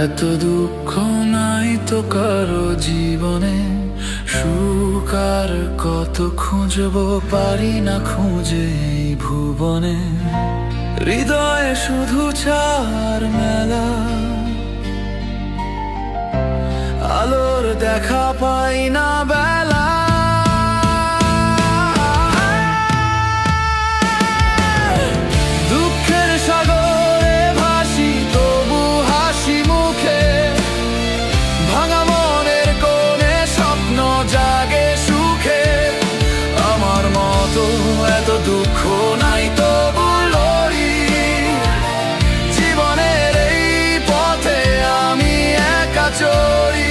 এত দুঃখ নাই তো কারো জীবনে, সুখ আর কত খুঁজবো, পারি না খুঁজে এই ভুবনে। হৃদয়ে শুধু চার মেলা, আলোর দেখা পাই না বেলা। দুঃখের সাগরে ভাসি তবু হাসি মুখে, ভাঙা মনের কোণে স্বপ্ন জাগে সুখে। আমার মতো এত দুঃখ নাই তবু লড়ি, জীবনের এই পথে আমি একা চলি।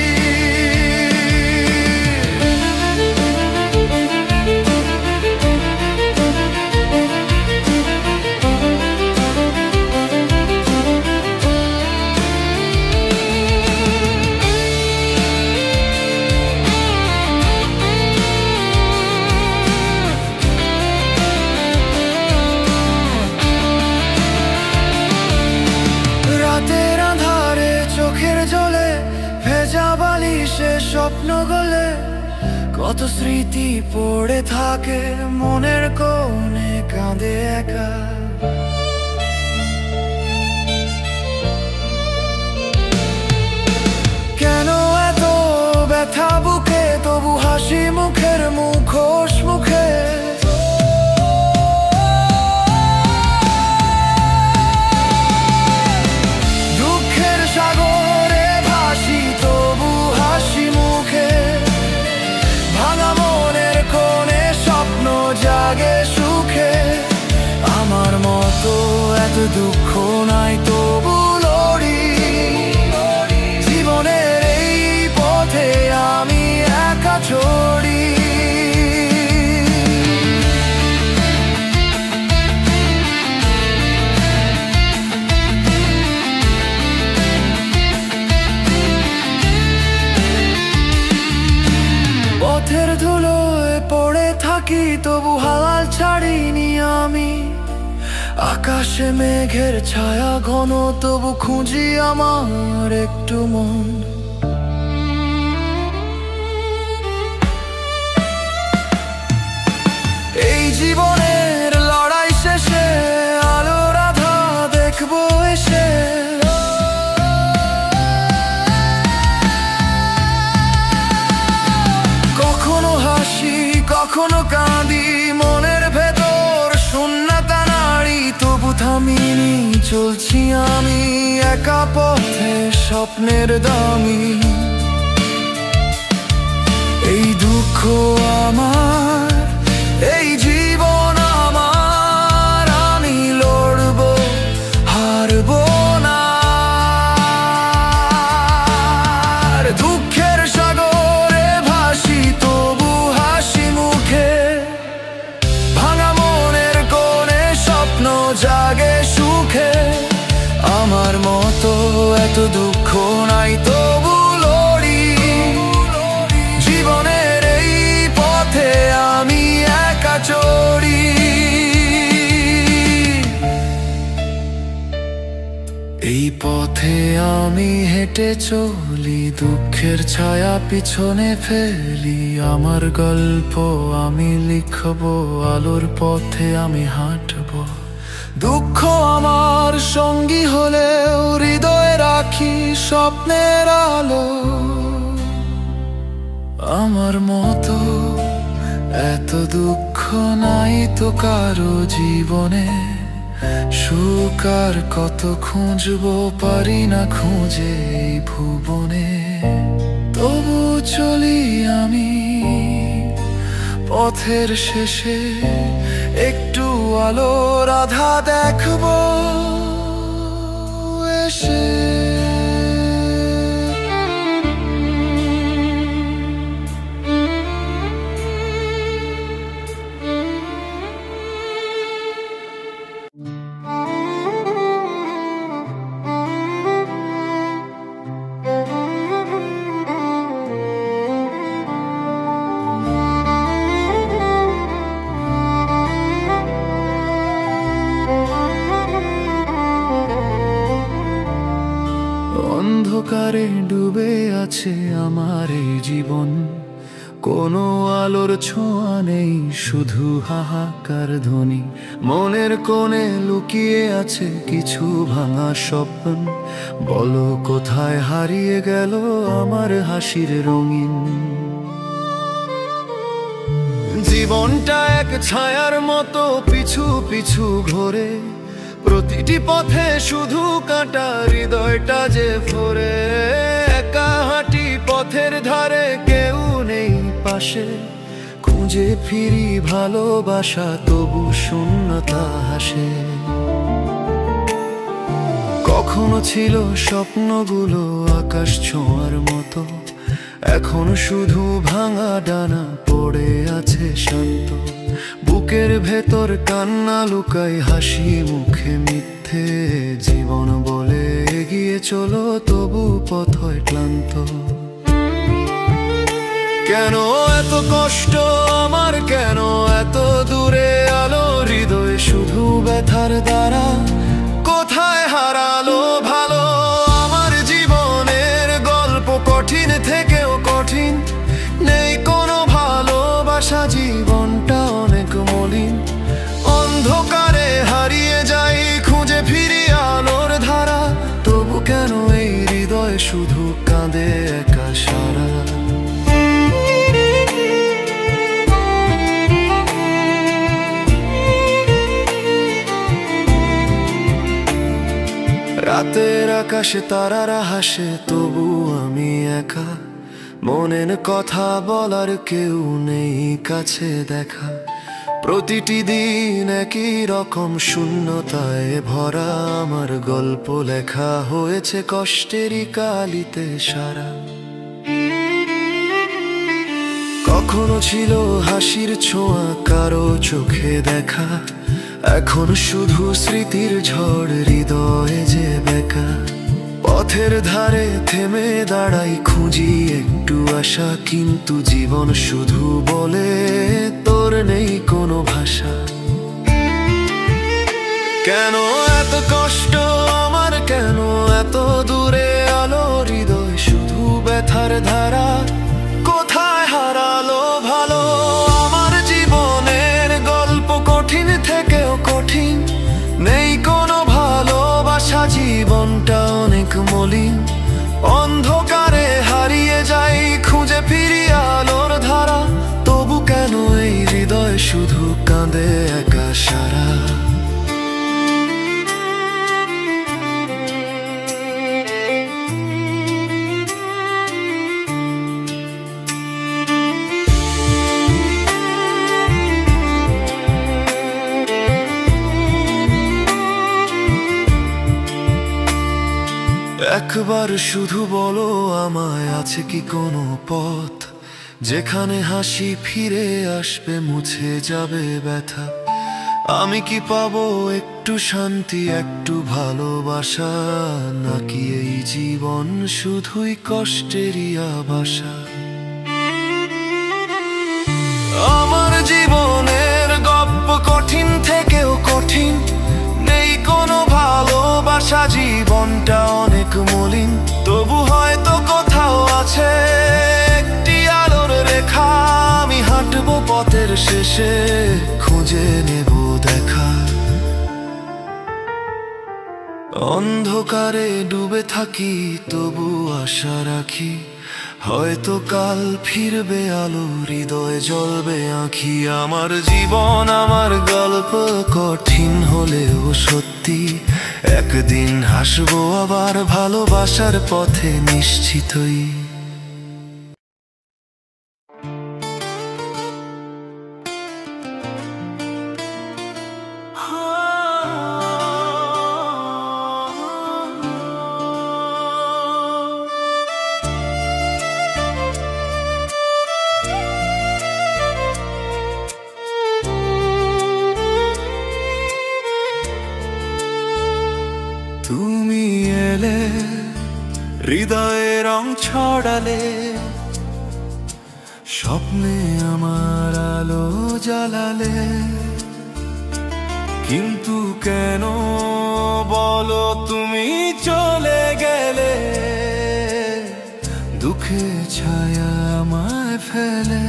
রাতের আঁধারে চোখের জলে ভেজা বালিশে স্বপ্ন গলে, কত স্মৃতি পড়ে থাকে মনের কোণে কাঁদে একা। কেন এত ব্যথা বুকে তবু হাসি মুখের মুখোশ মুখে। দুঃখের সাগরে ভাসি তবু হাসি মুখে, ভাঙা মনের কোণে স্বপ্ন জাগে সুখে। আমার মতো এত দুঃখ নাই তবু লড়ি, জীবনের এই পথে আমি একা চলি। পথের ধুলোয় পড়ে থাকি তবু হাল ছাড়িনি আমি, আকাশে মেঘের ছায়া ঘন তবু খুঁজি আমার একটু মন। এই জীবনের লড়াই শেষে আলোর আধা দেখবো এসে। কখনো হাসি কখনো কাঁদি, মনের ভেতর শূন্যতা নাড়ি, তবু থামিনি চলছি আমি একা পথে স্বপ্নের দামি। এই দুঃখ আমার, এই জীবন আমার, আমি লড়বো হারবো না। দুঃখের সাগরে ভাসি তবু হাসি মুখে, ভাঙা মনের কোণে স্বপ্ন জাগে সুখে। আমার মতো এত দুঃখ নাই তবু লড়ি, জীবনের এই পথে আমি একা চলি। এই পথে আমি হেঁটে চলি, দুঃখের ছায়া পিছনে ফেলি। আমার গল্প আমি লিখবো, আলোর পথে আমি হাঁটবো। দুঃখ আমার সঙ্গী হলেও হৃদয়ে রাখি স্বপ্নের আলো। আমার মতো এত দুঃখ নাই তো কারো জীবনে, সুখ আর কত খুঁজবো, পারি না খুঁজে এই ভুবনে। তবু চলি আমি পথের শেষে, একটু আলোর আধা দেখবো এসে। কোনো আলোর ছোঁয়া নেই, শুধু হাহাকার ধ্বনি। মনের কোণে লুকিয়ে আছে কিছু ভাঙা স্বপ্ন। বলো কোথায় হারিয়ে গেল আমার হাসির রঙিন। জীবনটা এক ছায়ার মতো পিছু পিছু ঘোরে, প্রতিটি পথে শুধু কাঁটা, হৃদয়টা যে ফোরে। একা হাঁটি পথের ধারে, কেউ নেই পাশে, খুঁজে ফিরি ভালোবাসা, তবু শূন্যতা হাসে। কখনো ছিল স্বপ্নগুলো আকাশ ছোঁয়ার মতো, এখন শুধু ভাঙা ডানা পড়ে আছে শান্ত। বুকের ভেতর কান্না লুকাই, হাসি মুখে মিথ্যে। জীবন বলে এগিয়ে চলো, তবু পথ হয় ক্লান্ত। কেন এত কষ্ট আমার, কেন এত দূরে আলো? হৃদয়ে শুধু ব্যথার দ্বারা, কোথায় হারালো ভালো? আমার জীবনের গল্প কঠিন থেকেও কঠিন, নেই কোনো ভালোবাসা, জীবনটা অনেক মলিন। অন্ধকারে হারিয়ে যাই, খুঁজে ফিরি আলোর ধারা, তবু কেন এই হৃদয় শুধু কাঁদে একা সারা? রাতের আকাশে তারারা হাসে, তবু আমি একা। মনের কথা বলার কেউ নেই কাছে দেখা। প্রতিটি দিন একই রকম শূন্যতায় ভরা, আমার গল্প লেখা হয়েছে কষ্টেরই কালিতে সারা। কখনো ছিল হাসির ছোঁয়া, কারো চোখে দেখা, এখন শুধু স্মৃতির ঝড়, হৃদয়ে যে বেকা। পথের ধারে থেমে দাঁড়াই, খুঁজি একটু আশা, কিন্তু জীবন শুধু বলে তোর নেই কোনো ভাষা। কেন এত কষ্ট আমার, কেন এত দূরে আলো? হৃদয় শুধু ব্যথার ধারা, কোথায় হারালো ভালো? আমার জীবনের গল্প কঠিন থেকেও কঠিন, নেই কোনো ভালোবাসা, জীবনটা অনেক মলিন। অন্ধকারে হারিয়ে যাই, খুঁজে ফিরি আলোর ধারা, তবু কেন এই হৃদয় শুধু কাঁদে একা সারা? একবার শুধু বলো আমায়, আছে কি কোনো পথ যেখানে হাসি ফিরে আসবে, মুছে যাবে ব্যথা? আমি কি পাবো একটু শান্তি, একটু ভালোবাসা, নাকি এই জীবন শুধুই কষ্টেরই আভাসা? আমার জীবনের গল্প কঠিন থেকেও কঠিন, নেই কোনো ভালোবাসা, জীবনটা অনেক মলিন। তবু হয়তো কোথাও আছে একটি আলোর রেখা, আমি হাঁটবো পথের শেষে, খুঁজে নেব দেখা। অন্ধকারে ডুবে থাকি, তবু আশা রাখি, হয়তো কাল ফিরবে আলো, হৃদয় জ্বলবে আঁখি। আমার জীবন, আমার গল্প কঠিন হলেও সত্যি, একদিন হাসবো আবার ভালোবাসার পথে নিশ্চিতই। তুমি এলে, হৃদয়ে রং ছড়ালে, স্বপ্নে আমার আলো জ্বালালে। কিন্তু কেন বলো তুমি চলে গেলে, দুঃখে ছায়া আমায় ফেলে।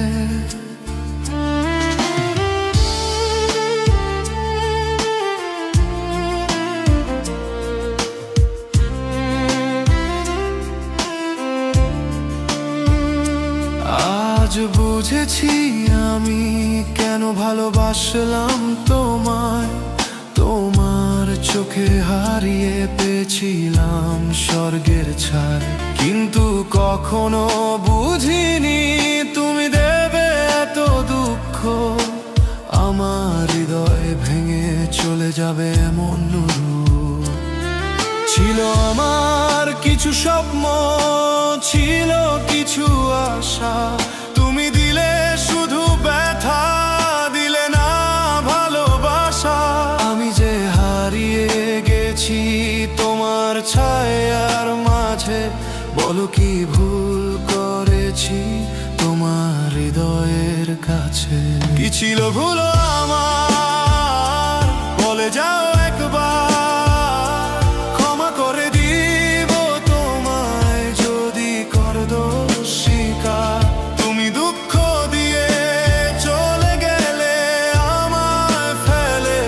বুঝেছি আমি কেন ভালোবাসলাম তোমায়। তোমার চোখে হারিয়ে পেয়েছিলাম স্বর্গের ছায়, কিন্তু কখনো বুঝিনি তুমি দেবে এত দুঃখ। আমার হৃদয় ভেঙে চলে যাবে এমন রূপ। ছিল আমার কিছু স্বপ্ন, ছিল কিছু আশা, তুমি দিলে শুধু ব্যথা, দিলে না ভালোবাসা। আমি যে হারিয়ে গেছি তোমার ছায়ার মাঝে, বলো কি ভুল করেছি তোমার হৃদয়ের কাছে? কি ছিল ভুল আমার, বলে যাও একবার, ক্ষমা করে দিব তোমায় যদি কর দোষ স্বীকার। তুমি দুঃখ দিয়ে চলে গেলে আমায় ফেলে,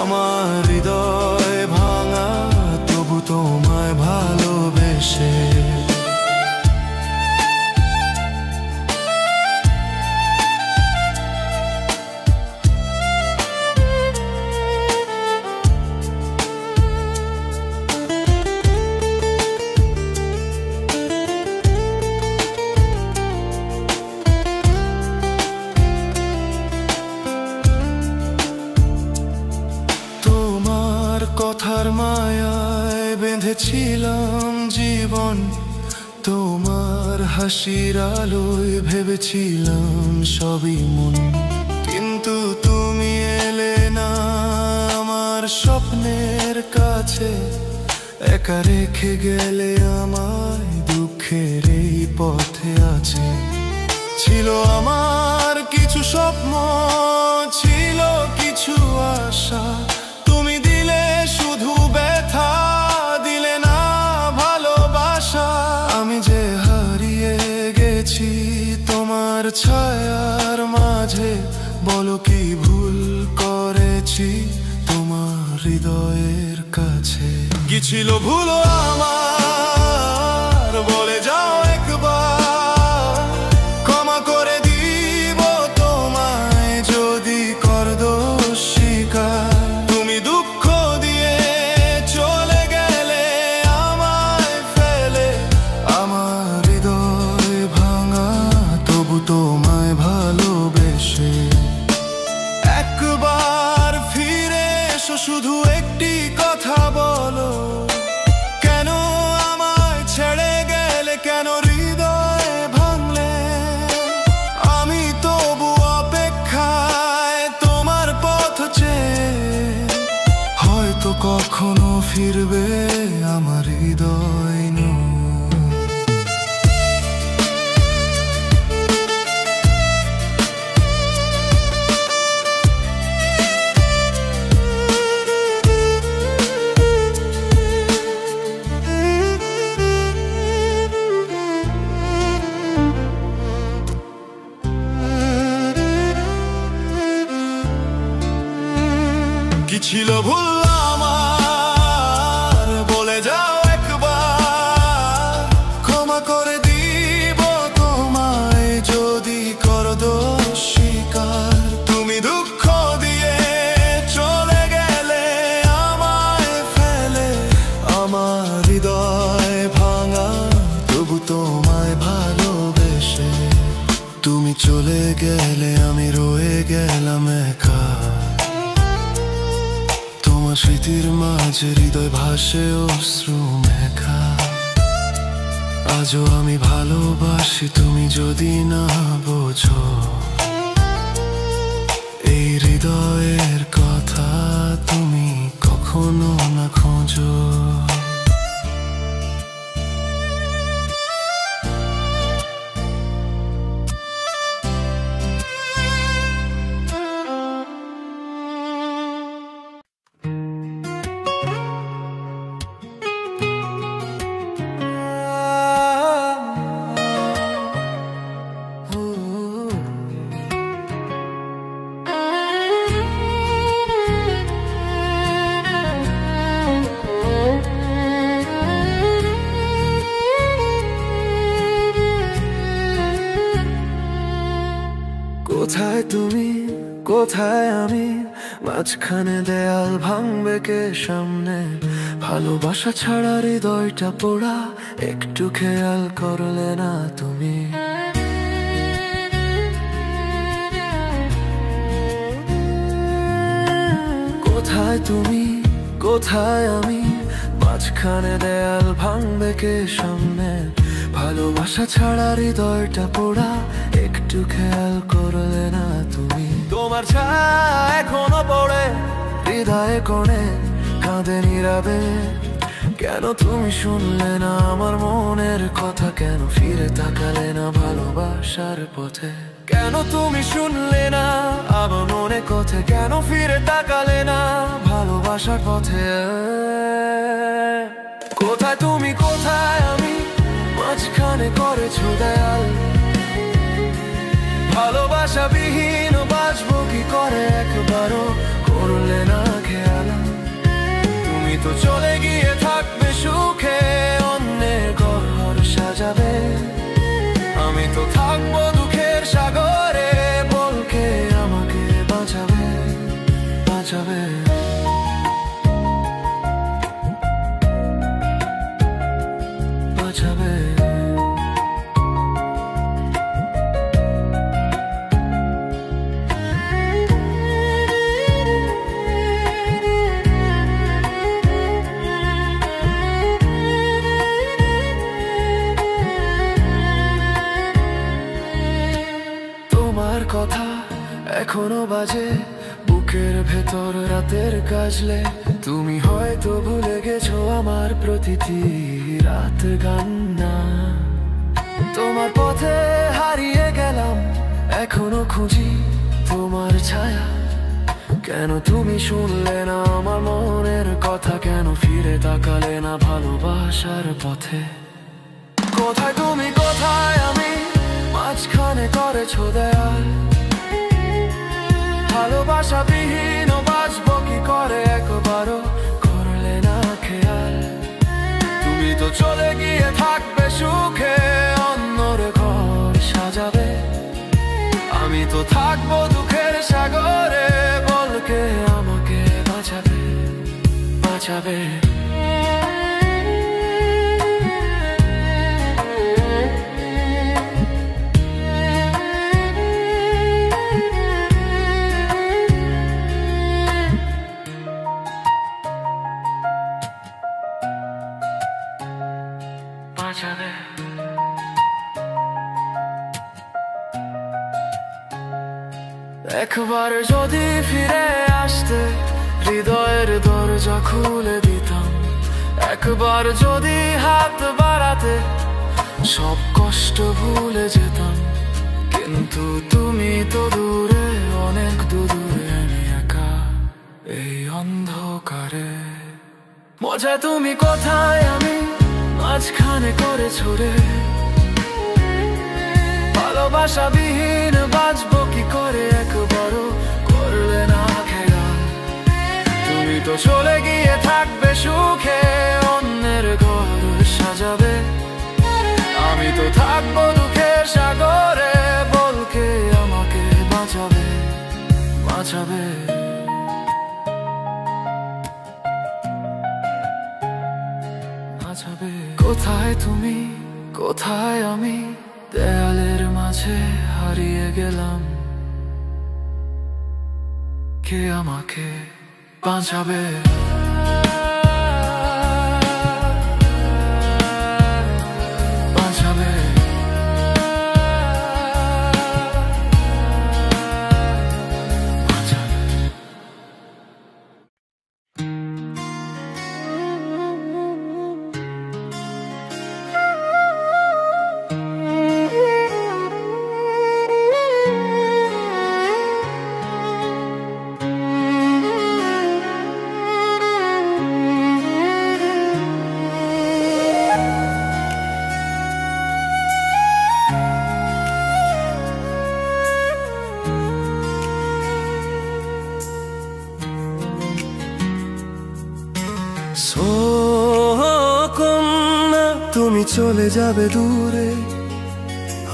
আমার হৃদয় ভাঙা তবু তোমায় ভালোবেসে। কথার মায়ায় বেঁধেছিলাম জীবন, তোমার হাসির আলোয় ভেবেছিলাম সবই মন। কিন্তু তুমি এলে না আমার স্বপ্নের কাছে, একা রেখে গেলে আমায় দুঃখের এই পথে আছে। ছিল আমার কিছু স্বপ্ন, ছিল কিছু আশা, তুমি দিলে শুধু ব্যথা, দিলে না ভালোবাসা। আমি যে হারিয়ে গেছি তোমার ছায়ার মাঝে, বলো কি ভুল করেছি তোমার হৃদয়ের কাছে? কি ছিল ভুল আমার, বলে যাও একবার, ক্ষমা করে দিব তোমায় যদি কর দোষ স্বীকার। তুমি দুঃখ দিয়ে চলে গেলে আমায় ফেলে, আমার হৃদয় ভাঙা তবু তোমায় ভালোবেসে। একবার ফিরে এসো, শুধু একটি কথা বলো, কেন আমায় ছেড়ে গেলে, কেন হৃদয় ভাঙলে? আমি তবু অপেক্ষায় তোমার পথ চেয়ে, হয়তো কখনো ফিরবে আমার হৃদয় নয়। কি ছিল ভুল আমার, বলে যাও একবার, ক্ষমা করে দিব তোমায় যদি কর দোষ স্বীকার। তুমি দুঃখ দিয়ে চলে গেলে আমায় ফেলে, আমার হৃদয় ভাঙা তবু তোমায় ভালোবেসে। তুমি চলে গেলে আমি রয়ে গেলাম একা, তোমার স্মৃতির মাঝে হৃদয় ভাসে অশ্রু মেঘা। আজও আমি ভালোবাসি তুমি যদি না বোঝো, এই হৃদয়ের কথা তুমি কখনো না খোঁজো। কোথায় তুমি, কোথায় আমি, মাঝখানে দেয়াল ভাঙবে কে সামনে? ভালোবাসা ছাড়া হৃদয়টা পোড়া, একটু খেয়াল করলে না তুমি? কোথায় তুমি, কোথায় আমি, মাঝখানে দেয়াল ভাঙবে কে সামনে? ভালোবাসা ছাড়া হৃদয়টা পোড়া, একটু খেয়াল করলে না তুমি? তোমার ছায়া এখনো পড়ে হৃদয়ে কোণে, কাঁদে নীরবে। কেন তুমি শুনলে না আমার মনের কথা? কেন ফিরে তাকালে না ভালোবাসার পথে? কেন তুমি শুনলে না আমার মনে কথা? কেন ফিরে তাকালে না ভালোবাসার পথে? কোথায় তুমি, কোথায় আমি, মাঝখানে করেছো দেয়াল। ভালোবাসা বিহীন বাঁচবো কি করে? একবারও করলে না খেয়াল। তুমি তো চলে গিয়ে থাকবে সুখে, অন্যের ঘর সাজাবে। আমি তো থাকবো দুঃখের সাগরে, বলকে আমাকে বাঁচাবে, বাঁচাবে। বাঁচাবে। তোমার কথা এখনো বাজে বুকের ভেতর রাতের কাজলে। তুমি হয়তো ভুলে গেছো আমার প্রতিটি রাত গান্না। তোমার পথে হারিয়ে গেলাম, এখনো খুঁজি তোমার ছায়া। কেন তুমি শুনলে না আমার মনের কথা? কেন ফিরে তাকালে না ভালোবাসার পথে? কোথায় তুমি, কোথায় আমি, মাঝখানে করেছো দেয়াল। ভালোবাসা বিহীন বাঁচবো কি করে? একবারও করলে না খেয়াল। তুমি তো চলে গিয়ে থাকবে সুখে, অন্যর ঘর সাজাবে। আমি তো থাকবো দুঃখের সাগরে, বলকে আমাকে বাঁচাবে, বাঁচাবে। একবার যদি ফিরে আসতে, হৃদয়ের দরজা খুলে দিতাম। একবার যদি হাত বাড়াতে, সব কষ্ট ভুলে যেতাম। কিন্তু তুমি তো দূরে, অনেক দূরে, আমি একা এই অন্ধকারে। মজা তুমি কোথায়, আমি মাঝখানে করেছো রে। ভালোবাসা বিহীন বাঁচবো কি করে? একবারও করলে না খেয়াল। তুমি তো চলে গিয়ে থাকবে সুখে, অন্যের ঘর সাজাবে। আমি তো থাকবো দুঃখের সাগরে, বলকে আমাকে বাঁচাবে, বাঁচাবে। বাঁচাবে। কোথায় তুমি, কোথায় আমি, দেয়ালের মাঝে হারিয়ে গেলাম। কে আমাকে বাঁচাবে? বাঁচাবে। কন্যা তুমি চলে যাবে দূরে,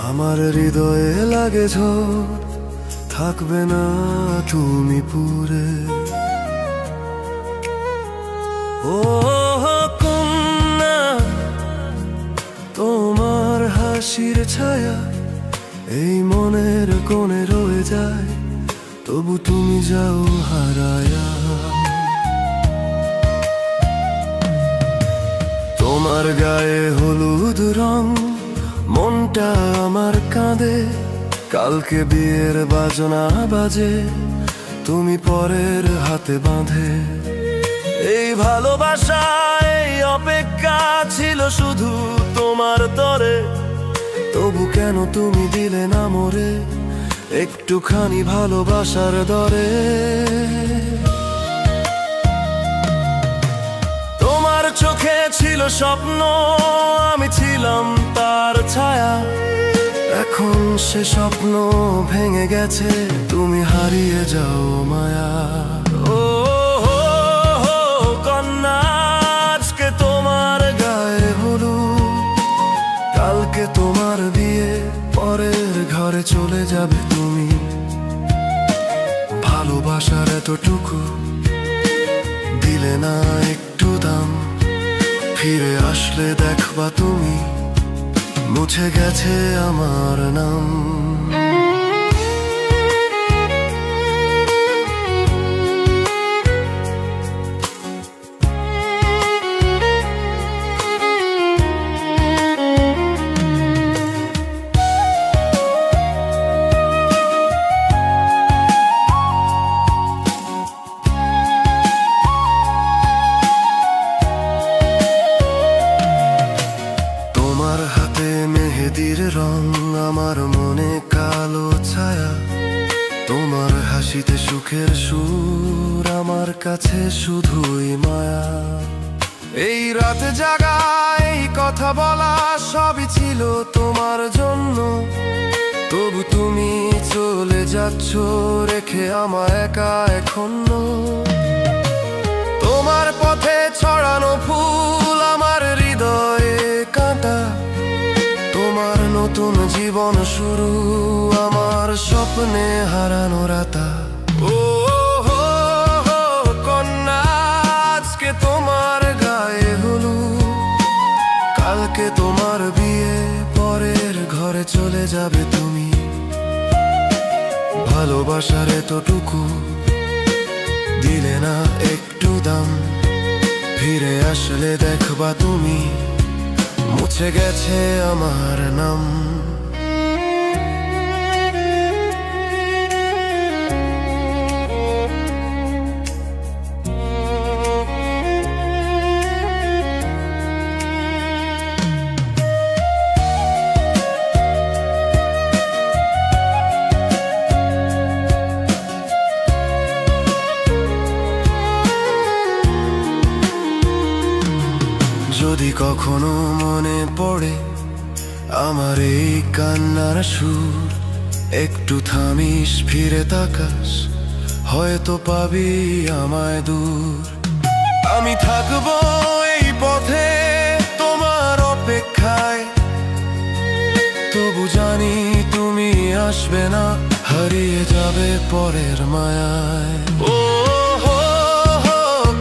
আমার হৃদয়ে লাগে ঝড়। থাকবে না তুমি পুরে। ও কন্যা, তোমার হাসির ছায়া এই মনের কোণে রয়ে যায়, তবু তুমি যাও হারায়া। তোমার গায়ে হলুদ রং, মনটা আমার কাঁদে, কালকে বিয়ের বাজনা বাজে, তুমি পরের হাতে বাঁধে। এই ভালোবাসা, এই অপেক্ষা ছিল শুধু তোমার তরে, তবু কেন তুমি দিলে না মরে একটুখানি ভালোবাসার দরে। তোমার চোখে ছিল স্বপ্ন, আমি ছিলাম তার ছায়া, এখন সে স্বপ্ন ভেঙে গেছে, তুমি হারিয়ে যাও মায়া। ও কন্যা, আজকে তোমার গায়ে হলুদ, কালকে তোমার বিয়ে, পরের ঘরে চলে যাবে তুমি। ভালোবাসার এতটুকু দিলে না একটু দাম, ফিরে আসলে দেখবা তুমি মুছে গেছে আমার নাম। মেহেদির রং, আমার মনে কালো ছায়া, তোমার হাসিতে সুখের সুর, আমার কাছে শুধুই মায়া। এই রাতে জাগা, এই কথা বলা, সবই ছিল তোমার জন্য, তবু তুমি চলে যাচ্ছ রেখে আমায় একা এখনো। তোমার পথে ছড়ানো ফুল, আমার হৃদয়ে কাঁটা, তোমার নতুন জীবন শুরু, আমার স্বপ্নে হারানো রাতা। ও কন্যা, আজকে তোমার গায়ে হলুদ, কালকে তোমার বিয়ে, পরের ঘরে চলে যাবে তুমি। ভালোবাসার এতটুকু দিলে না একটু দাম, ফিরে আসলে দেখবা তুমি মুছে গেছে আমার নাম। যদি কখনো মনে পড়ে আমার এই কান্নার সুর, একটু থামিস, ফিরে তাকাস, হয়তো পাবি আমায় দূর। আমি থাকবো এই পথে তোমার অপেক্ষায়, তবু জানি তুমি আসবে না, হারিয়ে যাবে পরের মায়ায়। ও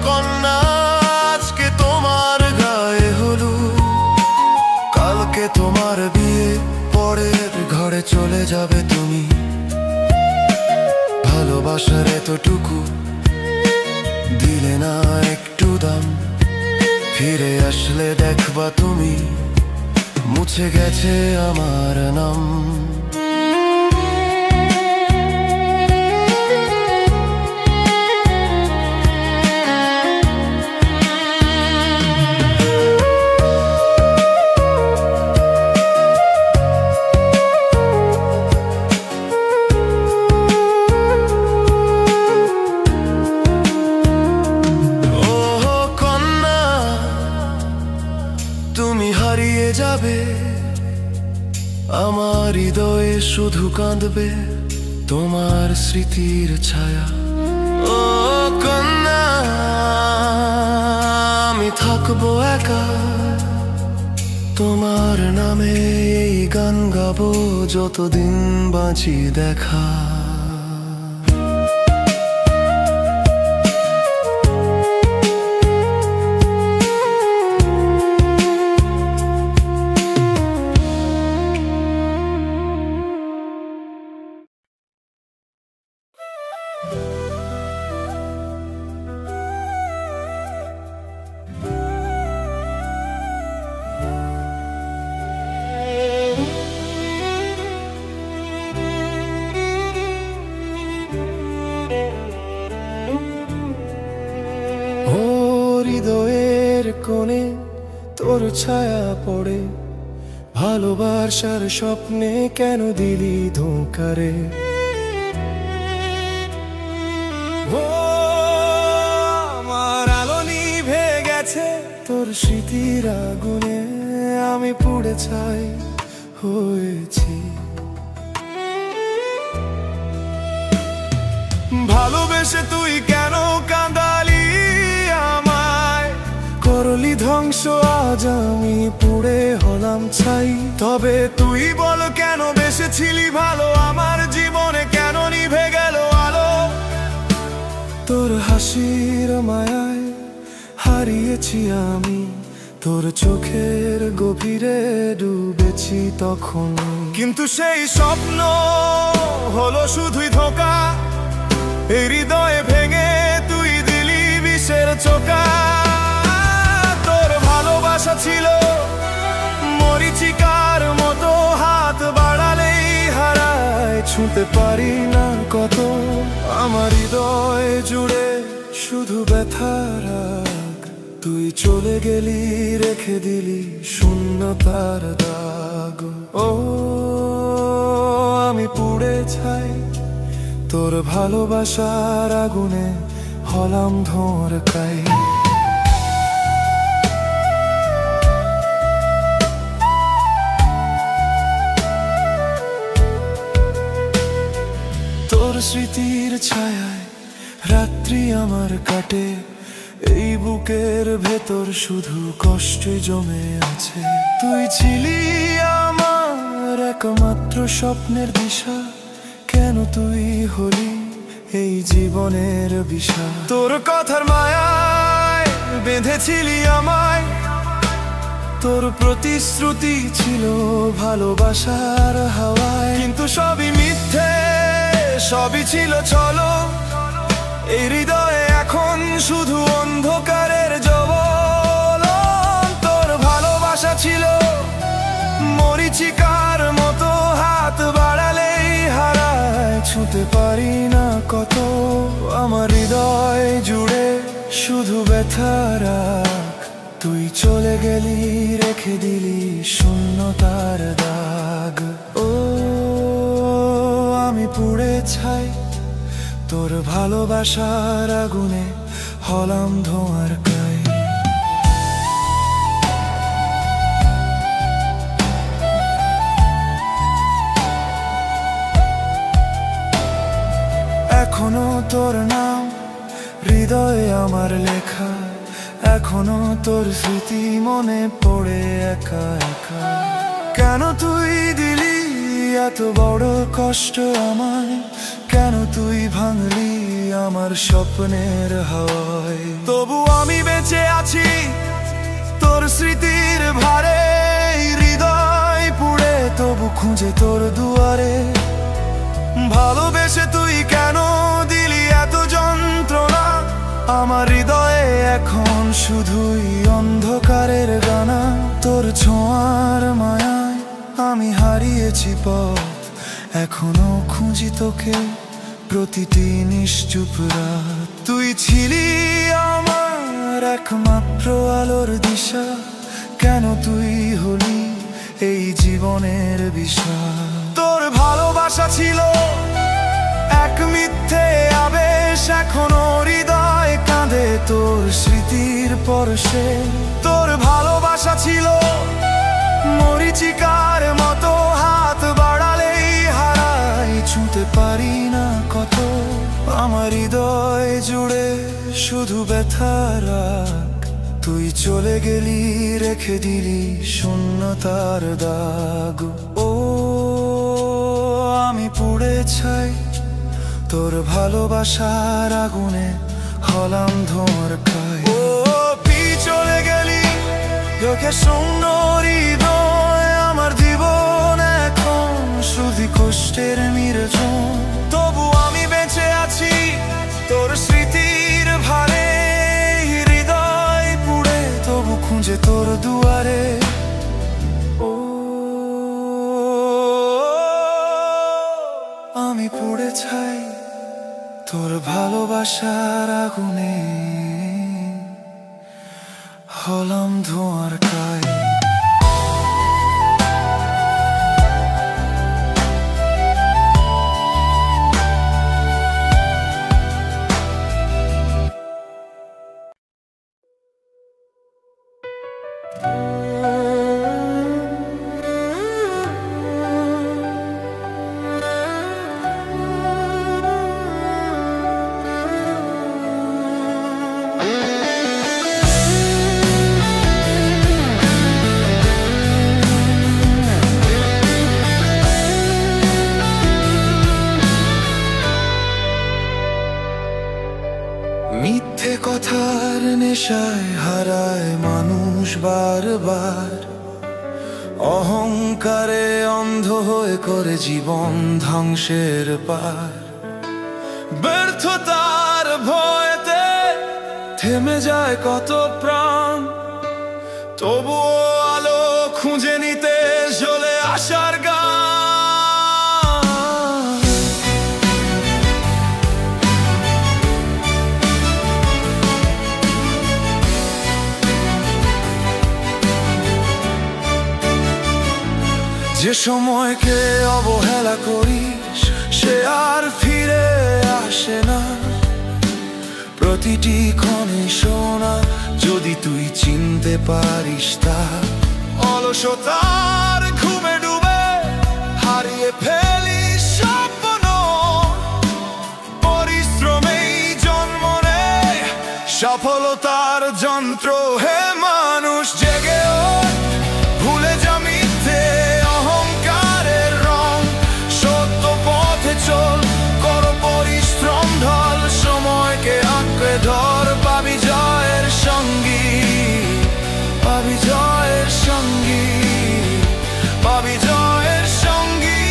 কন্যা, আজকে তোমার গায়ে হলুদ, কালকে তোমার বিয়ে, পরের ঘরে চলে যাবে তুমি। ভালোবাসার এতটুকু দিলে না একটু দাম, ফিরে আসলে দেখবা তুমি মুছে গেছে আমার নাম। তুমি হারিয়ে যাবে, আমার হৃদয়ে শুধু কাঁদবে তোমার স্মৃতির ছায়া। ও কন্যা, আমি থাকবো একা, তোমার নামে এই গান গাবো যতদিন বাঁচি দেখা। হৃদয়ের কোণে তোর ছায়া পড়ে, ভালোবাসার স্বপ্নে কেন দিলি ধোঁকা রে? আমার আলো নিভে গেছে তোর স্মৃতির আগুনে, আমি পুড়ে ছাই হয়েছি। ভালোবেসে তুই কেন কাঁদালি আমায়, করলি ধ্বংস, আজ আমি পুড়ে হলাম ছাই। তবে তুই বল কেন বেসেছিলি ভালো, আমার জীবনে কেন নিভে গেল আলো? তোর হাসির মায়ায় হারিয়েছি আমি, তোর চোখের গভীরে ডুবেছি তখন। কিন্তু সেই স্বপ্ন হলো শুধুই ধোঁকা, এই হৃদয়ে ভেঙে তুই দিলি বিষের চোকা। তোর ভালোবাসা ছিল মরীচিকার মতো, হাত বাড়ালেই হারায়, ছুঁতে পারি না কত। আমার হৃদয় জুড়ে শুধু ব্যথার রাগ, তুই চলে গেলি রেখে দিলি শূন্যতার দাগ। ও আমি পুড়ে ছাই, তোর ভালোবাসার আগুনে হলাম ধোঁয়ার কাই। তোর স্মৃতির ছায়ায় রাত্রি আমার কাটে, এই বুকের ভেতর শুধু কষ্ট জমে আছে। তুই ছিলি আমার একমাত্র স্বপ্নের দিশা, কেন তুই হলি এই জীবনের বিষা? তোর কথার মায়ায় বেঁধেছিলি আমায়, তোর প্রতিশ্রুতি ছিল ভালোবাসার হাওয়ায়। কিন্তু সবই মিথ্যে, সবই ছিল ছলো, এই হৃদয়ে এখন শুধু অন্ধকারের জ্বলন। তোর ভালোবাসা ছিল মরীচিকার মতো, হাত বাড়ালেই হারায়, ছুঁতে পারি না কত। আমার হৃদয় জুড়ে শুধু ব্যথার রাগ, তুই চলে গেলি রেখে দিলি শূন্যতার দাগ। ও আমি পুড়ে ছাই, তোর ভালোবাসার আগুনে হলাম ধোঁয়ার কাই। এখনো তোর নাম হৃদয়ে আমার লেখা, এখনো তোর স্মৃতি মনে পড়ে একা একা। কেন তুই দিলি এত বড় কষ্ট আমায়, কেন তুই ভাঙলি আমার স্বপ্নের হাওয়ায়? তবু আমি বেঁচে আছি তোর স্মৃতির ভারে, হৃদয় পুড়ে তবু খুঁজে তোর দুয়ারে। ভালোবেসে তুই কেন দিলি এত যন্ত্রণা, আমার হৃদয়ে এখন শুধুই অন্ধকারের গানা। তোর ছোঁয়ার মায়ায় আমি হারিয়েছি পথ, এখনো খুঁজি তোকে প্রতিটি নিশ্চুপ রাত। তুই ছিলি আমার একমাত্র আলোর দিশা, কেন তুই হলি এই জীবনের বিষা? তোর ভালোবাসা ছিল এক মিথ্যে আবেশ, এখনো হৃদয় কাঁদে তোর স্মৃতির পরশে। তোর ভালোবাসা ছিল মরীচিকার মতো, হাত বাড়ালেই হারাই, ছুঁতে পারি না কত। আমার হৃদয় জুড়ে শুধু ব্যথার রাগ, তুই চলে গেলি রেখে দিলি শূন্যতার দাগ। ও আমি পুড়ে ছাই, তোর ভালোবাসার আগুনে হলাম ধোঁয়ার কাই। ও তুই চলে গেলি চোখে শূন্য হৃদয়, আমার জীবন এখন শুধু কষ্টের নির্জন। তবু আমি বেঁচে আছি আমি পুড়ে ছাই তোর ভালোবাসার আগুনে, হলাম ধোঁয়ার কায়। মিথ্যে কথার নেশায় হারায় মানুষ বারবার, অহংকারে অন্ধ হয়ে করে জীবন ধ্বংসের পার। ব্যর্থতার ভয়েতে থেমে যায় কত প্রাণ, তবুও আলো খুঁজে নিতে জ্বলে আসার গান। যে সময়কে অবহেলা করিস সে আর ফিরে আসে না, প্রতিটি ক্ষণে শোনা যদি তুই চিনতে পারিস তা। অলসতার ঘুমে ডুবে হারিয়ে ফেলিস স্বপ্ন, পরিশ্রমেই জন্ম নেয় সফলতার যন্ত্র। হে মানুষ জেগে ওঠ, ভুলে যা মিথ্যে অহংকারের রং, সত্য পথে চল, কর পরিশ্রম ঢল, সময়কে আঁকড়ে ধর, পাবি জয়ের সঙ্গী, পাবি জয়ের সঙ্গী, পাবি জয়ের সঙ্গী।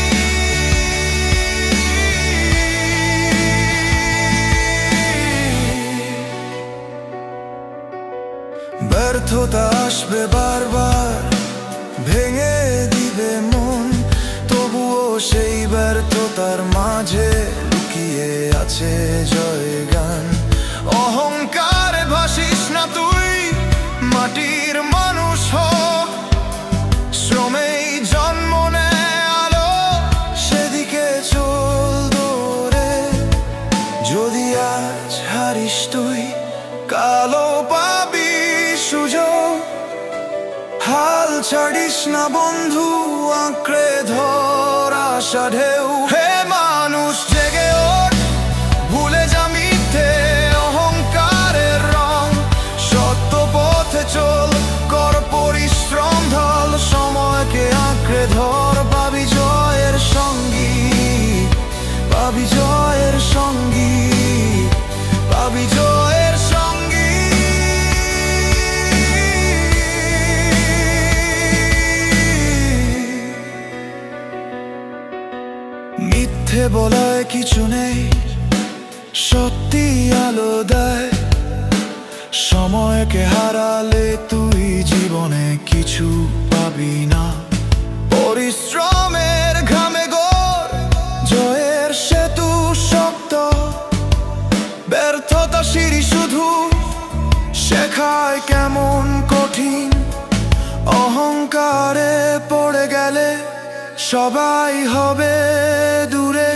ব্যর্থতা আসবে বারবার, ভেঙে দিবে মন, তবুও সেই ব্যর্থতার মাঝে লুকিয়ে আছে জয়গান। অহংকারে ভাসিস না তুই, মাটির মানুষ হ, শ্রমেই জন্ম নেয় আলো, সেদিকে চল দৌড়ে। যদি আজ হারিস তুই, কালো পাবি সুযোগ, হাল ছাড়িস না বন্ধু, আঁকড়ে ধর আশা ঢেউ। হে মানুষ জেগে ওঠ, ভুলে যা মিথ্যে অহংকারের রং, সত্য পথে চল, কর পরিশ্রম ঢল, সময়কে আঁকড়ে ধর, পাবি জয়ের সঙ্গী, পাবি জয়ের সঙ্গী, পাবি জয়ের সঙ্গী। মিথ্যে বলায় কিছু নেই, সত্যি আলো দেয়, সময়কে হারালে তুই জীবনে কিছু পাবি না। পরিশ্রমের ঘামে গড় জয়ের সেতু শক্ত, ব্যর্থতা সিঁড়ি শুধু শেখায় কেমন কঠিন। অহংকারে পড়ে গেলে সবাই হবে দূরে,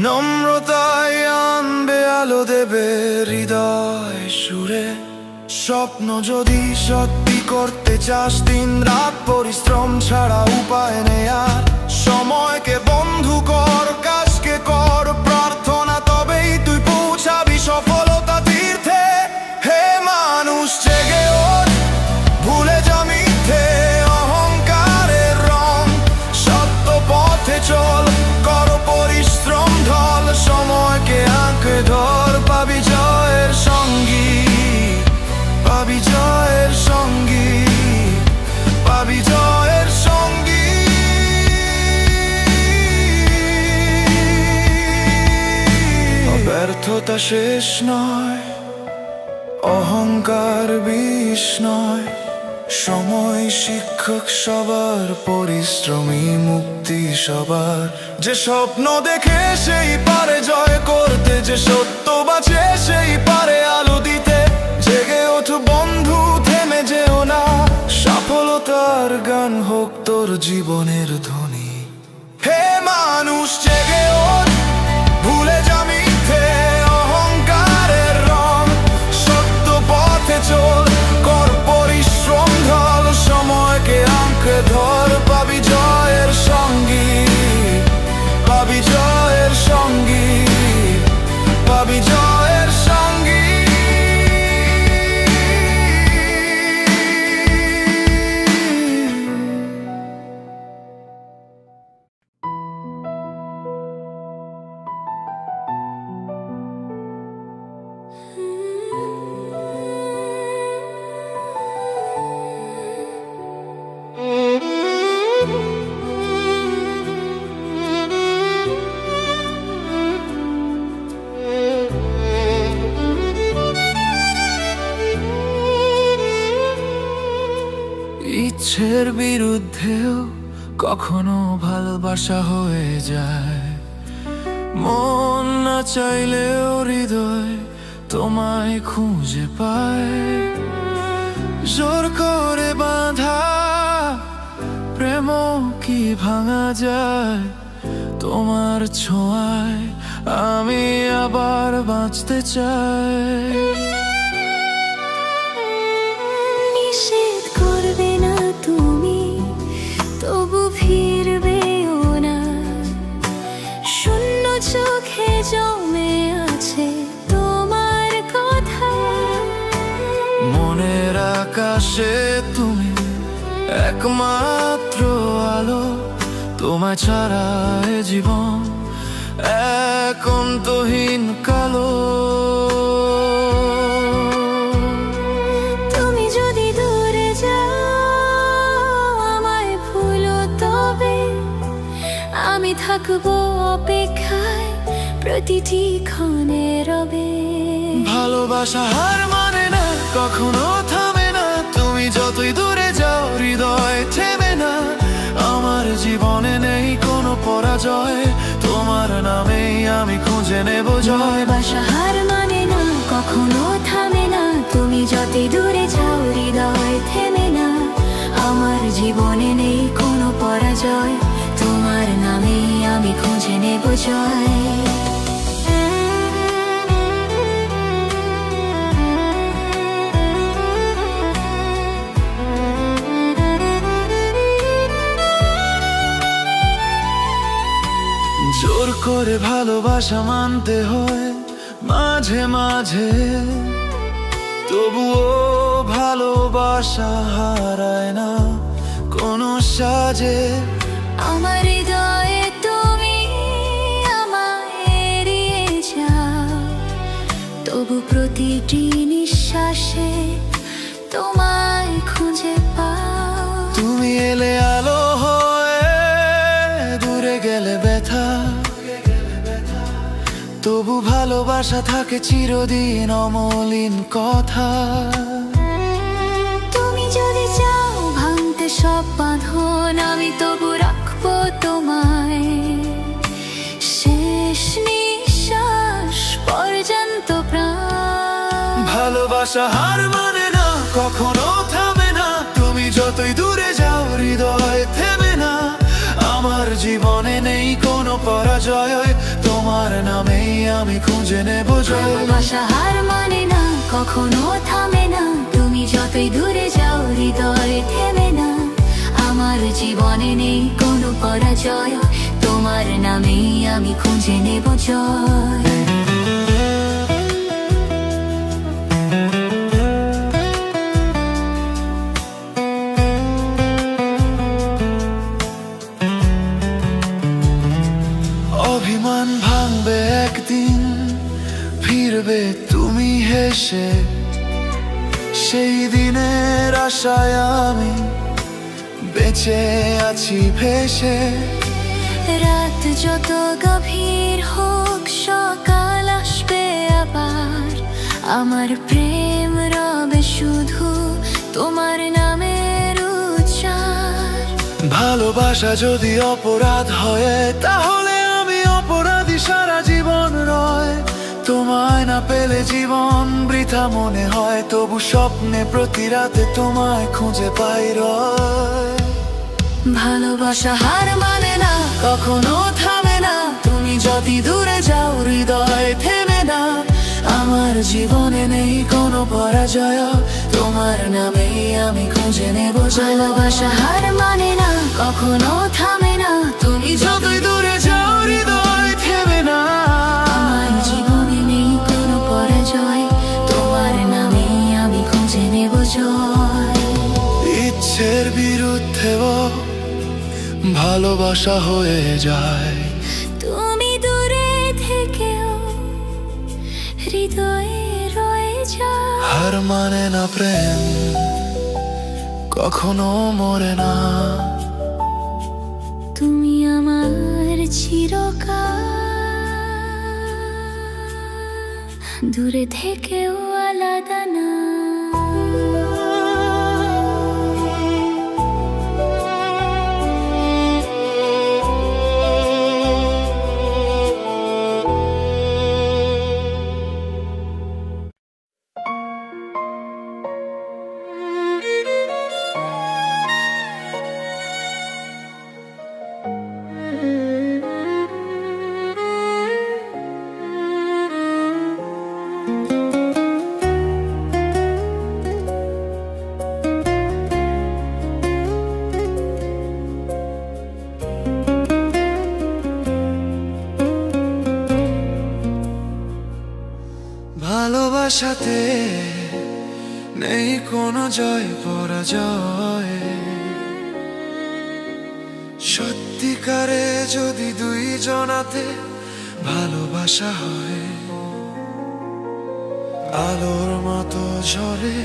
নম্রতায় আনবে আলো, দেবে হৃদয় সুরে। স্বপ্ন যদি সত্যি করতে চাস, দিন রাত পরিশ্রম ছাড়া উপায় নেই আর। সময়কে বন্ধু কর, কাজকে কর প্রার্থনা, তবেই তুই পৌঁছাবি সফলতা তীর্থে। হে মানুষ জেগে ওঠ, ভুলে যা মিথ্যে অহংকারের রং, সত্য পথে চল, কর পরিশ্রম ঢল, সময়কে আঁকড়ে ধর, পাবি জয়ের সঙ্গী, পাবি জয়ের সঙ্গী, পাবি জয়ের সঙ্গী। ব্যর্থতা শেষ নয়, অহংকার বিষ নয়, সময় শিক্ষক সবার, পরিশ্রমী মুক্তি সবার। যে স্বপ্ন দেখে সেই পারে জয় করতে, যে সত্য বাঁচে সেই পারে আলো দিতে। জেগে ওঠো বন্ধু, থেমে যেও না, সফলতার গান হোক তোর জীবনের ধ্বনি। হে মানুষ জেগে ওঠ, ভুলে যা মিথ্যে অহংকারের রং। সত্য পথে চল, কর পরিশ্রম ঢল, সময়কে আঁকড়ে ধর, পাবি জয়ের সঙ্গী, পাবি জয়ের সঙ্গী, পাবি জয়ের সঙ্গী। ইচ্ছের বিরুদ্ধেও কখনো ভালোবাসা হয়ে যায়। মন না চাইলেও হৃদয় তোমায় খুঁজে পায়। জোর করে বাঁধা প্রেম কি ভাঙা যায়? তোমার ছোঁয়ায় আমি আবার বাঁচতে চাই। নিষেধ করবে না তুমি, তবু ফিরবেও না। শূন্য চোখে জমে আছে তোমার কথা। মনের আকাশে তুমি একমাত্র আলো, তোমায় ছাড়া এ জীবন এক অন্তহীন কালো। তুমি যদি দূরে যাও, আমায় ভুলো তবে। আমি থাকবো অপেক্ষায় প্রতিটি ক্ষণে রবে। ভালোবাসা হার মানে না, কখনো থামে না। তুমি যতই দূরে যাও, হৃদয় থেমে না। আমার জীবনে নেই কোনো পরাজয়, তোমার নামেই আমি খুঁজে নেব জয়। ভালোবাসা হার মানে না, কখনো থামে না। তুমি যতই দূরে যাও, হৃদয় থেমে না। আমার জীবনে নেই কোনো পরাজয়, তোমার নামেই আমি খুঁজে নেব জয়। জোর করে ভালোবাসা মানতে হয় মাঝে মাঝে, তবুও ভালোবাসা হারায় না কোনো সাজে। আমার হৃদয়ে তুমি আমায় এড়িয়ে যাও, তবু প্রতিটি নিঃশ্বাসে তোমায় খুঁজে পাও। তুমি এলে আলো হয়ে, দূরে গেলে ব্যথা। তবু ভালোবাসা থাকে চিরদিন অমলিন কথা। তুমি যদি চাও ভাঙতে সব বাঁধন, আমি তবু রাখবো তোমায় শেষ নিঃশ্বাস পর্যন্ত প্রাণ। ভালোবাসা হার মানে না, কখনো থামে না। তুমি যতই দূরে যাও, হৃদয় থেমে না। আমার জীবনে নেই কোনো পরাজয়, তোমার নামেই আমি খুঁজে নেব জয়। ভালোবাসা হার মানে না, কখনো থামে না। তুমি যতই দূরে যাও, হৃদয় থেমে না। আমার জীবনে নেই কোনো পরাজয়, তোমার নামেই আমি খুঁজে নেব জয়। অভিমান ভাঙবে একদিন, ফিরবে তুমি হেসে। সেই দিনের আশায় আমি বেঁচে আছি ভেসে। রাত যত গভীর হোক, সকাল আসবে আবার। আমার প্রেম রবে শুধু তোমার নামে ভালোবাসা যদি অপরাধ হয়, তাহলে আমি অপরাধী সারা জীবন রয়। তোমায় না পেলে জীবন বৃথা মনে হয়, তবু স্বপ্নে প্রতি রাতে তোমায় খুঁজে পাই রয়। ভালোবাসা হার মানে না, কখনো থামে না, তুমি যদি দূরে যাও হৃদয় থেমে না। আমার জীবনে নেই কোনো পরাজয়, তোমার নামেই আমি খুঁজে নেব। ভালোবাসা হার মানে না, কখনো থামে না, তুমি যতই দূরে যাও হৃদয় থেমে না। আমার জীবনে নেই কোনো পরাজয়, তোমার নামেই আমি খুঁজে নেব জয়। ইচ্ছের বিরুদ্ধেও ভালোবাসা হয়ে যায়। তুমি দূরে থেকেও হৃদয়ে রয়ে যায়। হার মানে না প্রেম, কখনো মরে না। তুমি আমার চিরকাল, দূরে থেকেও আলাদা না। ভালোবাসাতে নেই কোনো জয় পরাজয়। সত্যিকারে যদি দুই জনাতে ভালোবাসা হয়, আলোর মতো ঝরে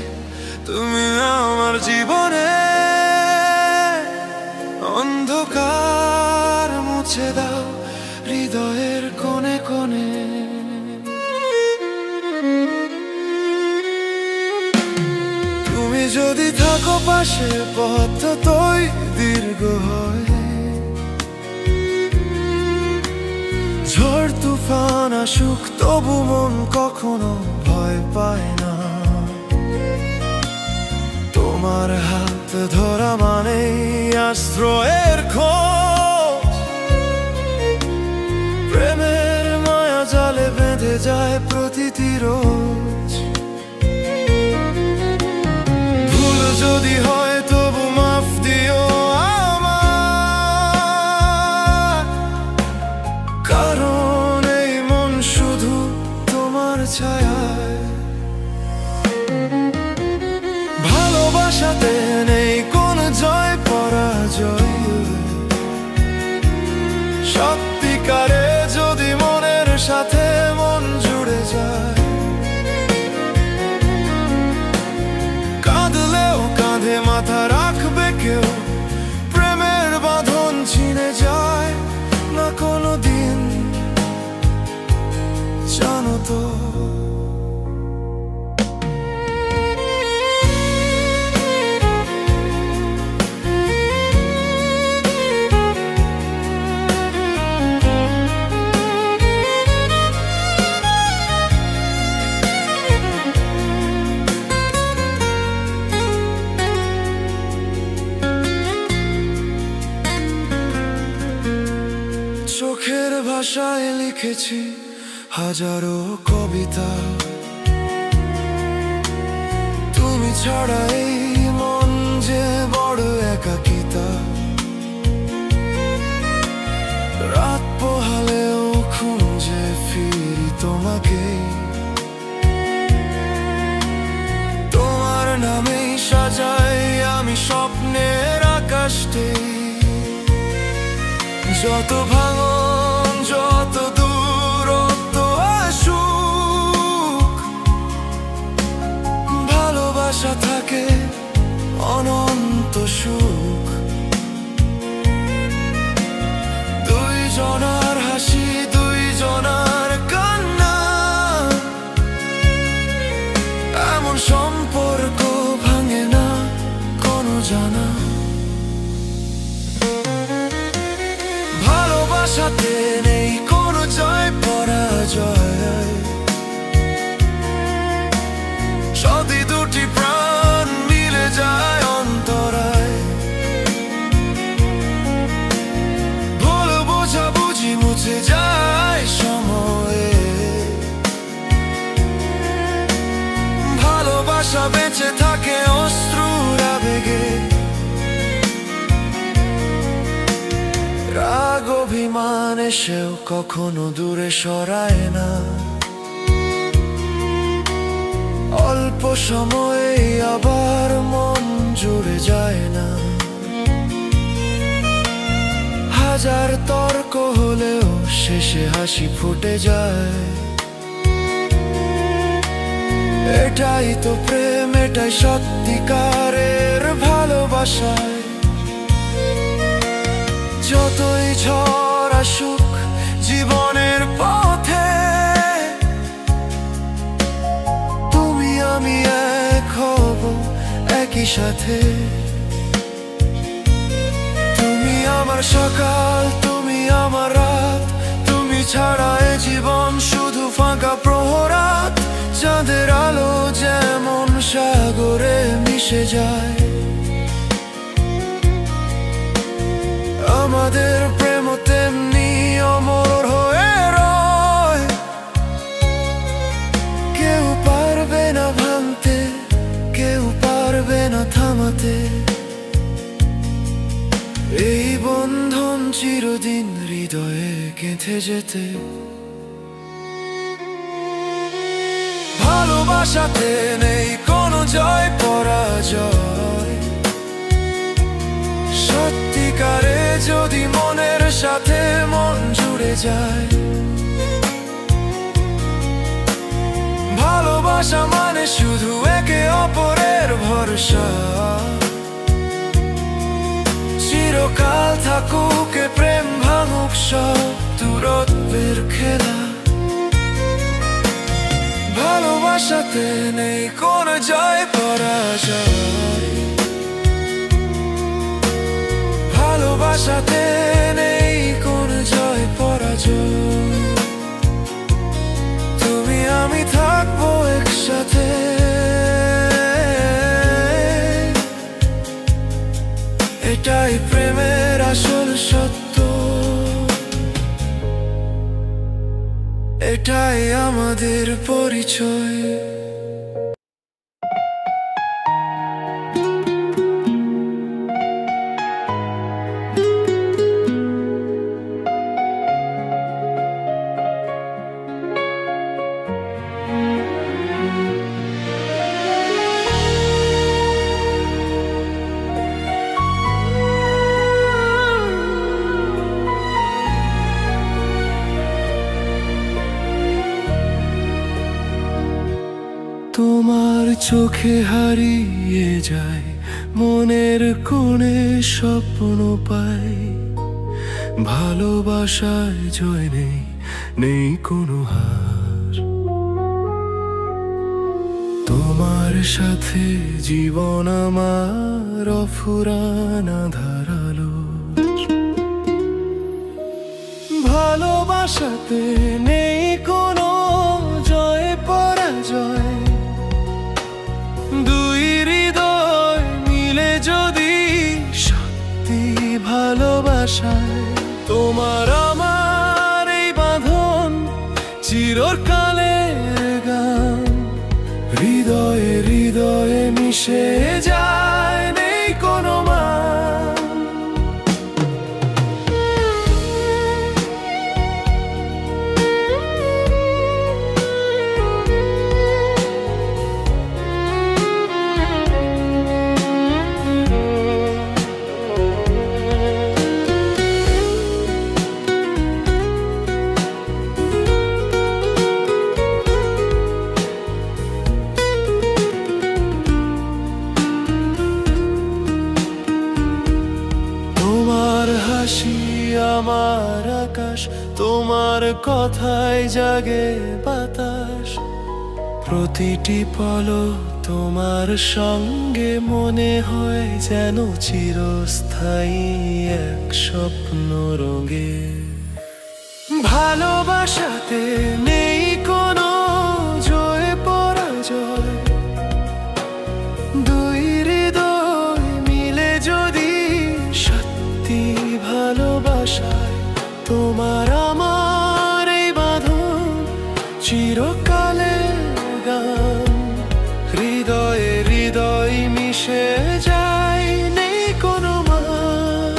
তুমি আমার জীবনে। অন্ধকার মুছে দাও হৃদয়ের কোণে কোণে। তুমি যদি থাকো পাশে, পথ তোই দীর্ঘ হয়। ঝড় তুফান আসুক তবু মন কখনো ভয় পায় না। তোমার হাত ধরা মানেই আশ্রয়ের খোঁজ। প্রেমের মায়া জালে বেঁধে যায় প্রতিটি রোজ। ভুল যদি হয় তবু মাফ দিও আমার, কারণ এই মন শুধু তোমার ছায়ায়। ভালোবাসাতে নেই কোনো জয় পরাজয়। সত্যিকারে যদি মনের সাথে মন জুড়ে যায়, কাঁদলেও কাঁধে মাথা রাখবে কেউ। প্রেমের বাঁধন ছিঁড়ে যায় না কোনো দিন, জানো তো। চোখের ভাষায় লিখেছি হাজারো কবিতা। তুমি ছাড়া এই মন যে বড় একাকিতা। রাত পোহালেও খুঁজে ফিরি তোমাকে। তোমার নামেই সাজাই আমি স্বপ্নের আকাশটি। যত ভাঙন যত দূরত্ব আসুক, ভালোবাসা থাকে অনন্ত সুখ। দুই জনার হাসি দুই জনার কান্না, এমন সম্পর্ক ভাঙে না কোনো জানা। এসেও কখনো দূরে সরায় না। অল্প সময়ে আবার মন জুড়ে যায় না। হাজার তর্ক হলেও শেষে হাসি ফুটে যায়। এটাই তো প্রেম, এটাই সত্যিকারের ভালোবাসায়। যতই ঝড় আসুক জীবনের পথে, তুমি আমি এক হব একই সাথে। তুমি আমার সকাল, তুমি আমার রাত, তুমি ছাড়া এ জীবন শুধু ফাঁকা প্রহরাত। চাঁদের আলো যেমন সাগরে মিশে যায়, আমাদের প্রেম তেমনি অমর হয়ে রয়। কেউ পারবে না ভাঙতে, কেউ পারবে না থামাতে। এই বন্ধন চিরদিন হৃদয়ে গেঁথে যেতে। ভালোবাসাতে নেই কোনো জয় পরাজয়। সত্যিকারে যদি মনের সাথে মন জুড়ে যায়। ভালোবাসা মানে শুধু একে অপরের ভরসা। চিরকাল থাকুক এ প্রেম, ভাঙুক সব দূরত্বের খেলা। ভালোবাসাতে নেই কোনো জয় পরাজয়। ভালোবাসাতে নেই কোনো জয় পরাজয়। তুমি আমি থাকবো একসাথে, এটাই প্রেমের আসল সত্য। এটাই আমাদের পরিচয়। তোমার চোখে হারিয়ে যায় মনের কোণে স্বপ্ন পাই। ভালোবাসায় জয় নেই, নেই কোনো হার। তোমার সাথে জীবন আমার অফুরান আঁধার আলো। ভালোবাসাতে নেই কোনো জয় পরাজয়। দুই হৃদয় মিলে যদি সত্যি ভালোবাসায়। তোমার আমার এই বাঁধন চিরকালের গান। হৃদয়ে হৃদয়ে মিশে যায়, নেই কোনো মান। আমার আকাশ, তোমার কথায় জাগে বাতাস। প্রতিটি পলক তোমার সঙ্গে মনে হয় যেন চিরস্থায়ী এক স্বপ্ন রঙে। ভালোবাসাতে নেই কোনো জয় পরাজয়। দুই হৃদয় মিলে যদি সত্যি ভালোবাসায়। তোমার আমার এই বাঁধন চিরকালের গান। হৃদয়ে হৃদয় মিশে যায়, নেই কোনো মান।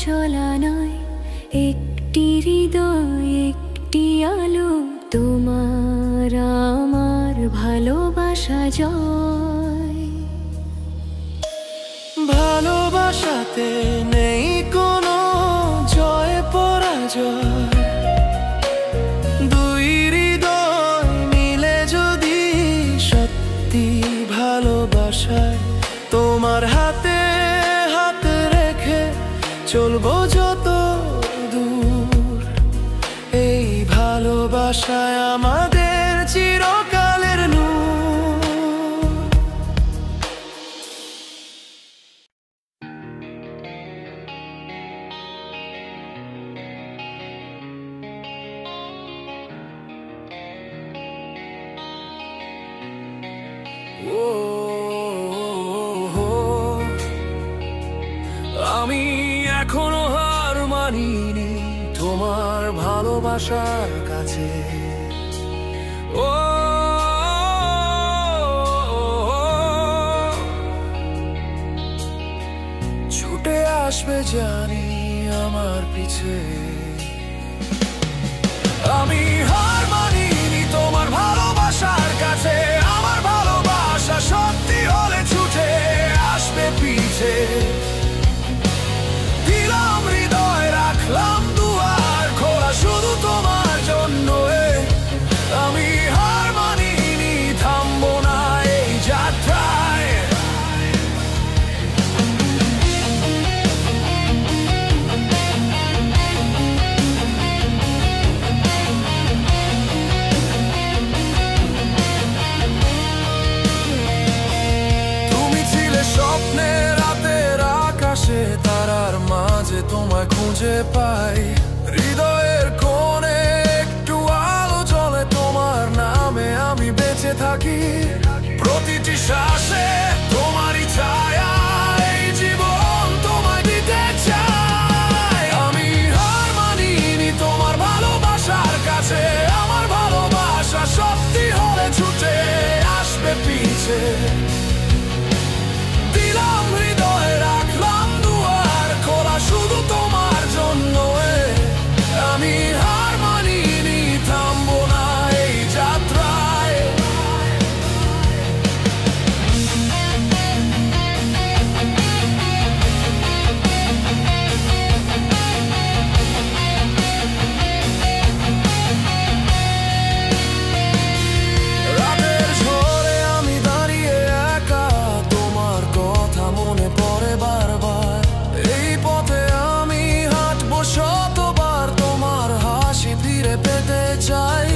চলা নয়, একটি হৃদয় একটি আলো, তোমার আমার ভালোবাসা জয়। ভালোবাসাতে নেই কোনো জয় পরাজয়, দুই হৃদয় মিলে যদি সত্যি ভালোবাসায়, তোমার হাতে হাত রেখে চলবো যত দূর, এই ভালোবাসায় আমাদের চিরকালের নূর। আমি এখনো হার মানিনি তোমার ভালোবাসার কাছে। ও ছুটে আসবে জানি আমার পিছে, আমি হার মানিনি তোমার ভালোবাসার কাছে। আমার ভালোবাসা সত্যি হলে ছুটে আসবে পিছে, দিলাম হৃদয় রাখলাম দুয়ার খোলা শুধু তোমার জন্য। আমি হার মানিনি থামবো না এই যাত্রায়। তুমি ছিলে স্বপ্নের রাতের আকাশে, তারার মাঝে তোমায় খুঁজে পাই। হৃদয়ের কোণে একটু আলো জ্বলে তোমার নামে, আমি বেঁচে থাকি প্রতিটি শ্বাসে তোমারই ছায়া, এই জীবন তোমায় দিতে চাই। আমি হার মানিনি তোমার ভালোবাসার কাছে। আমার ভালোবাসা সত্যি হলে ছুটে আসবে পিছে, দিলাম হৃদয় রাখলাম দুয়ার খোলা শুধু তোমার জন্য। আমি হার মানিনি থামবো না এই যাত্রায়। রাতের ঝড়ে আমি দাঁড়িয়ে একা, তোমার কথা মনে পড়ে বারবার। এই পথে আমি হাঁটবো শতবার, তোমার হাসি ফিরে পেতে চাই।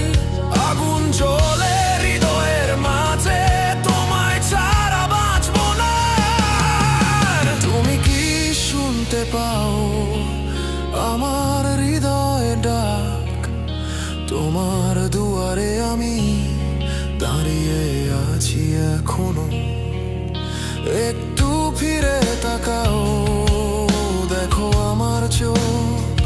আগুন জ্বলে হৃদয়ের মাঝে, তোমায় ছাড়া বাঁচবো না। তুমি কি শুনতে পাও আমার হৃদয়ে ডাক? তোমার দুয়ারে আমি দাঁড়িয়ে আছি এখনো, একটু ফিরে তাকাও দেখো আমার চোখ।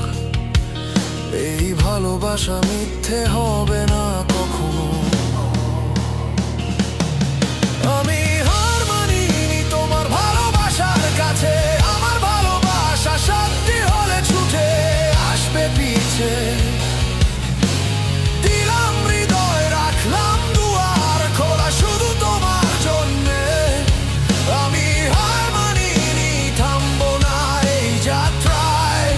এই ভালোবাসা মিথ্যে হবে না কখনো। আমি হার মানিনি তোমার ভালোবাসার কাছে। আমার ভালোবাসা সত্যি হলে ছুটে আসবে পিছে, দিলাম হৃদয় রাখলাম দুয়ার খোলা শুধু তোমার জন্যে। আমি হার মানিনি থামবো না এই যাত্রায়।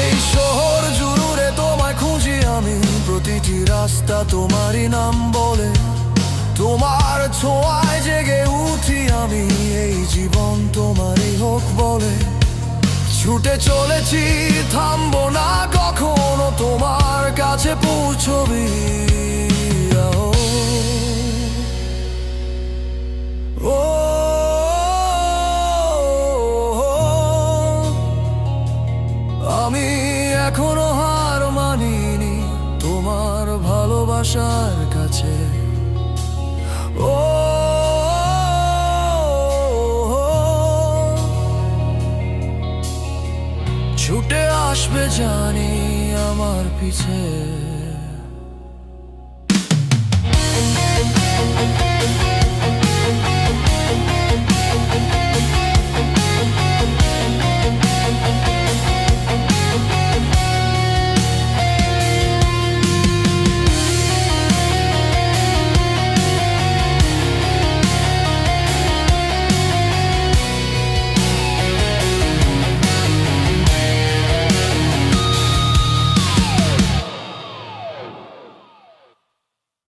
এই শহর জুড়ে তোমায় খুঁজি আমি, প্রতিটি রাস্তা তোমারই নাম বলে। তোমার ছোঁয়ায় জেগে উঠি আমি, এই জীবন তোমারই হোক বলে। ছুটে চলেছি থামবো না কখনো, তোমার কাছে পৌঁছবি। ও আমি এখনো হার মানিনি তোমার ভালোবাসার কাছে। ও ছুটে আসবে জানি আমার পিছে।